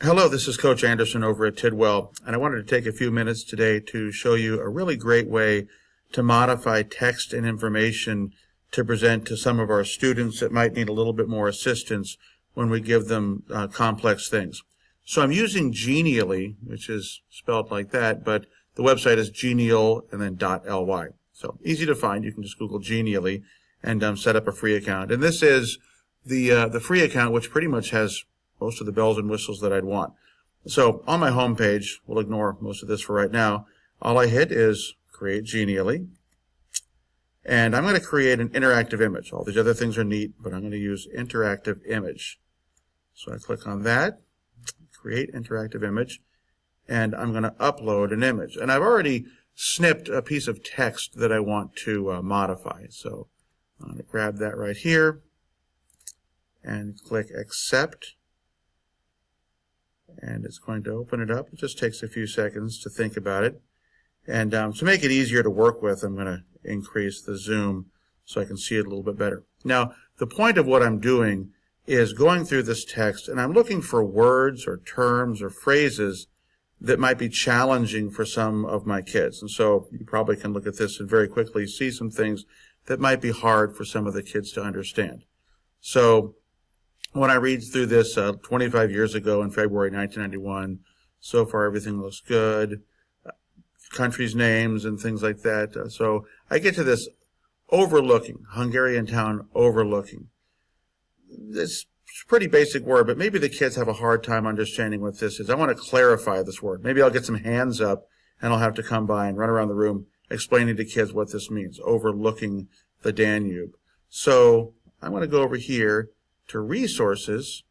Hello, this is Coach Anderson over at Tidwell, and I wanted to take a few minutes today to show you a really great way to modify text and information to present to some of our students that might need a little bit more assistance when we give them complex things. So I'm using Genially, which is spelled like that, but the website is genial and then .ly. So easy to find. You can just Google Genially and set up a free account. And this is the free account, which pretty much has most of the bells and whistles that I'd want. So on my home page, we'll ignore most of this for right now. All I hit is create Genially. And I'm going to create an interactive image. All these other things are neat, but I'm going to use interactive image. So I click on that, create interactive image, and I'm going to upload an image. And I've already snipped a piece of text that I want to modify. So I'm going to grab that right here and click accept. And it's going to open it up. It just takes a few seconds to think about it. And to make it easier to work with, I'm going to increase the zoom so I can see it a little bit better. Now, the point of what I'm doing is going through this text, and I'm looking for words or terms or phrases that might be challenging for some of my kids. And so you probably can look at this and very quickly see some things that might be hard for some of the kids to understand. So when I read through this 25 years ago in February 1991, so far everything looks good, countries' names and things like that. So I get to this overlooking, Hungarian town overlooking. It's a pretty basic word, but maybe the kids have a hard time understanding what this is. I want to clarify this word. Maybe I'll get some hands up and I'll have to come by and run around the room explaining to kids what this means, overlooking the Danube. So I'm going to go over here to resources,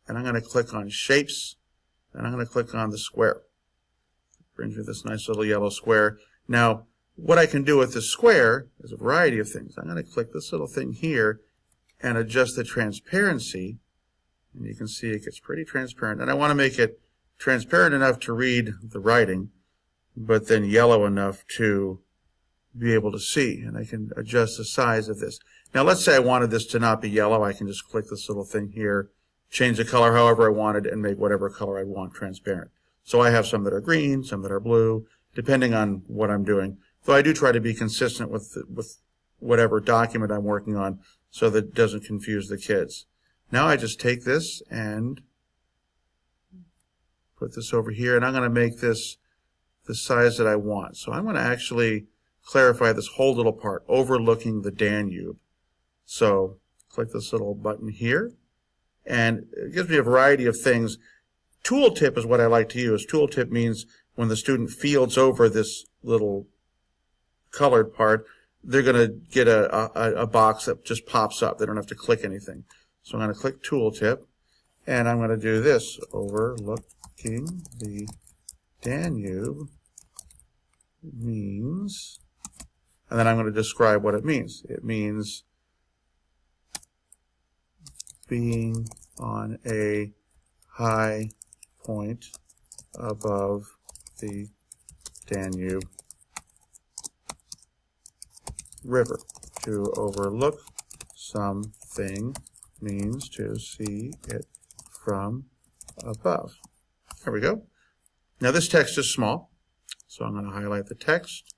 and I'm going to click on shapes, and I'm going to click on the square. It brings me this nice little yellow square. Now, what I can do with this square is a variety of things. I'm going to click this little thing here and adjust the transparency, and you can see it gets pretty transparent. And I want to make it transparent enough to read the writing, but then yellow enough to be able to see, and I can adjust the size of this. Now let's say I wanted this to not be yellow. I can just click this little thing here, change the color however I wanted, and make whatever color I want transparent. So I have some that are green, some that are blue, depending on what I'm doing. Though I do try to be consistent with whatever document I'm working on so that it doesn't confuse the kids. Now I just take this and put this over here, and I'm going to make this the size that I want. So I'm going to actually clarify this whole little part, overlooking the Danube. So click this little button here, and it gives me a variety of things. Tooltip is what I like to use. Tooltip means when the student fields over this little colored part, they're going to get a box that just pops up. They don't have to click anything. So I'm going to click Tooltip, and I'm going to do this, overlooking the Danube means, and then I'm going to describe what it means. It means being on a high point above the Danube River. To overlook something means to see it from above. There we go. Now this text is small, so I'm going to highlight the text.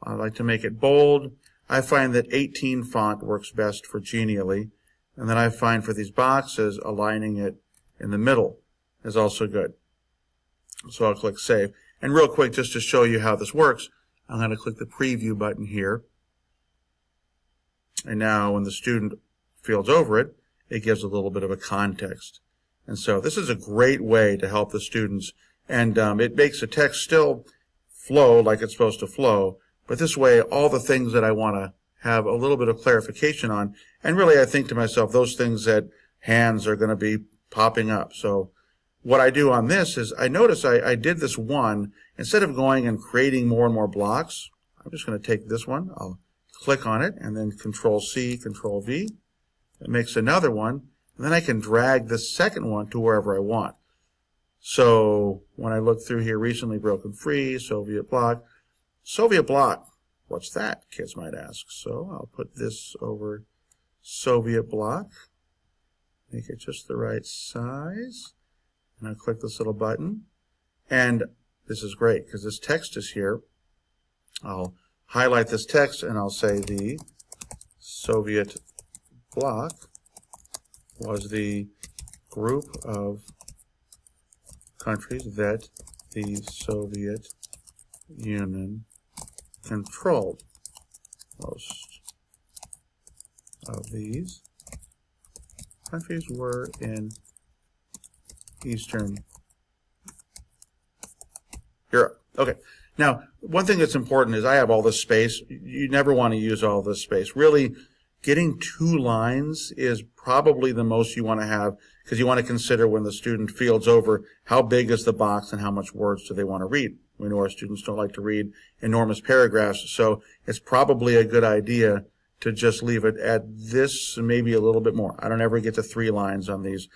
I like to make it bold. I find that 18 font works best for Genially, and then I find for these boxes, aligning it in the middle is also good. So I'll click Save. And real quick, just to show you how this works, I'm going to click the Preview button here. And now when the student fields over it, it gives a little bit of a context. And so this is a great way to help the students. And it makes the text still flow like it's supposed to flow. But this way, all the things that I want to have a little bit of clarification on, and really I think to myself, those things that hands are going to be popping up. So what I do on this is I notice I did this one. Instead of going and creating more and more blocks, I'm just going to take this one. I'll click on it and then Control-C, Control-V. It makes another one. And then I can drag this second one to wherever I want. So when I look through here, recently broken free, Soviet bloc. Soviet bloc, what's that, kids might ask. So I'll put this over Soviet bloc, make it just the right size, And I'll click this little button. And this is great because this text is here. I'll highlight this text and I'll say the Soviet bloc was the group of countries that the Soviet Union controlled. Most of these countries were in Eastern Europe. Okay. Now, one thing that's important is I have all this space. You never want to use all this space. Really, getting 2 lines is probably the most you want to have because you want to consider when the student fields over how big is the box and how much words do they want to read. We know our students don't like to read enormous paragraphs, so it's probably a good idea to just leave it at this, maybe a little bit more. I don't ever get to 3 lines on these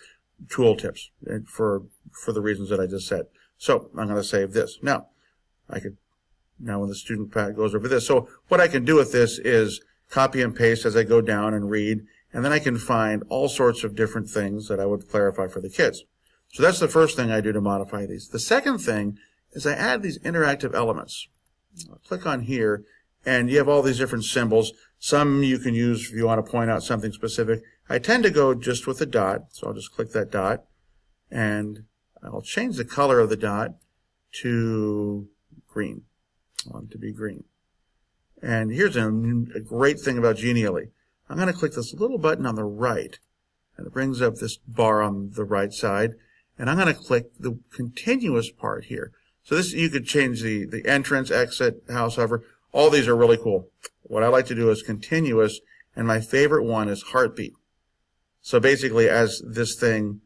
tooltips for the reasons that I just said. So I'm going to save this. Now when the student goes over this, so what I can do with this is copy and paste as I go down and read, and then I can find all sorts of different things that I would clarify for the kids. So that's the first thing I do to modify these. The second thing is I add these interactive elements. I'll click on here, and you have all these different symbols. Some you can use if you want to point out something specific. I tend to go just with a dot, so I'll just click that dot, and I'll change the color of the dot to green. I want it to be green. And here's a great thing about Genially. I'm going to click this little button on the right, and it brings up this bar on the right side, and I'm going to click the continuous part here. So this, you could change the entrance, exit, house, hover. All these are really cool. What I like to do is continuous, and my favorite one is heartbeat. So basically, as this thing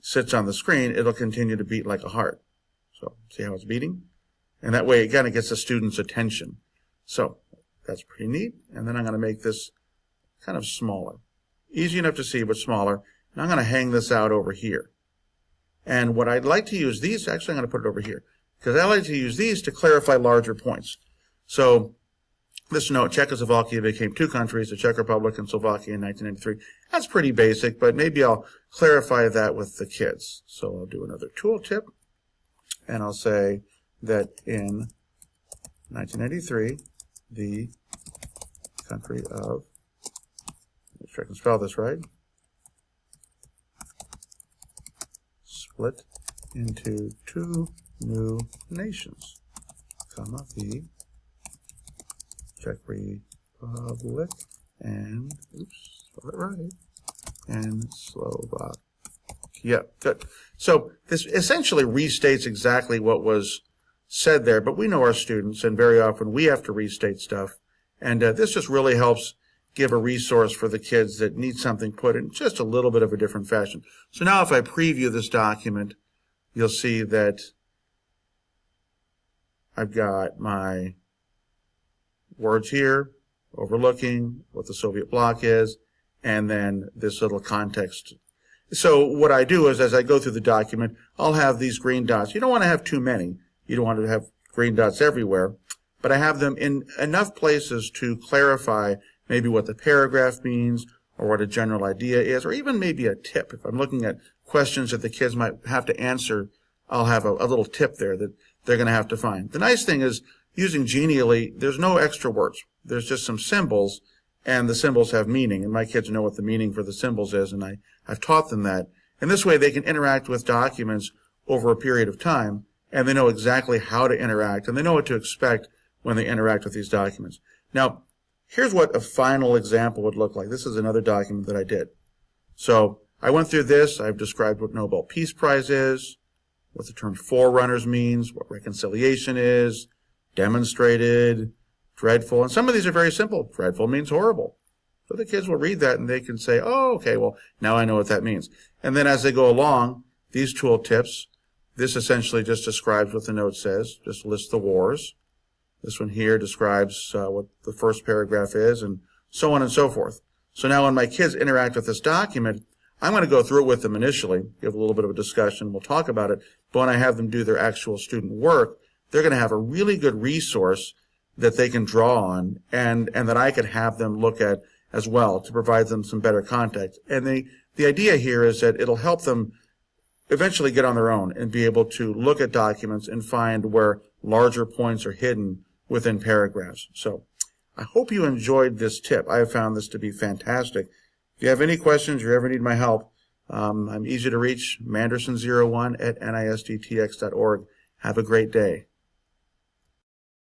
sits on the screen, it'll continue to beat like a heart. So see how it's beating? And that way it kind of gets the student's attention. So that's pretty neat. And then I'm going to make this kind of smaller. Easy enough to see, but smaller. And I'm going to hang this out over here. And what I'd like to use these, actually I'm going to put it over here, because I like to use these to clarify larger points. So this note, Czechoslovakia became 2 countries, the Czech Republic and Slovakia in 1993. That's pretty basic, but maybe I'll clarify that with the kids. So I'll do another tooltip, and I'll say that in 1993, the country of, make sure I can spell this right, split into 2 new nations, comma, the Czech Republic and, oops, spell it right, and Slovakia. Yeah, good. So this essentially restates exactly what was said there, but we know our students, and very often we have to restate stuff, and this just really helps give a resource for the kids that need something put in just a little bit of a different fashion. So now if I preview this document, you'll see that I've got my words here, overlooking what the Soviet bloc is, and then this little context. So what I do is as I go through the document, I'll have these green dots. You don't want to have too many. You don't want to have green dots everywhere, but I have them in enough places to clarify maybe what the paragraph means or what a general idea is, or even maybe a tip. If I'm looking at questions that the kids might have to answer, I'll have a little tip there that they're going to have to find. The nice thing is using Genially, there's no extra words. There's just some symbols, and the symbols have meaning, and my kids know what the meaning for the symbols is, and I've taught them that. And this way they can interact with documents over a period of time, and they know exactly how to interact, and they know what to expect when they interact with these documents. Now, here's what a final example would look like. This is another document that I did. So I went through this. I've described what Nobel Peace Prize is, what the term forerunners means, what reconciliation is, demonstrated, dreadful. And some of these are very simple. Dreadful means horrible. So the kids will read that and they can say, oh, okay, well, now I know what that means. And then as they go along, these tool tips, this essentially just describes what the note says, just lists the wars. This one here describes what the first paragraph is, and so on and so forth. So now when my kids interact with this document, I'm going to go through it with them initially, give a little bit of a discussion, we'll talk about it, but when I have them do their actual student work, they're going to have a really good resource that they can draw on and that I could have them look at as well to provide them some better context. And the idea here is that it'll help them eventually get on their own and be able to look at documents and find where larger points are hidden within paragraphs. So I hope you enjoyed this tip. I have found this to be fantastic. If you have any questions or ever need my help, I'm easy to reach, manderson01@nisttx.org. Have a great day.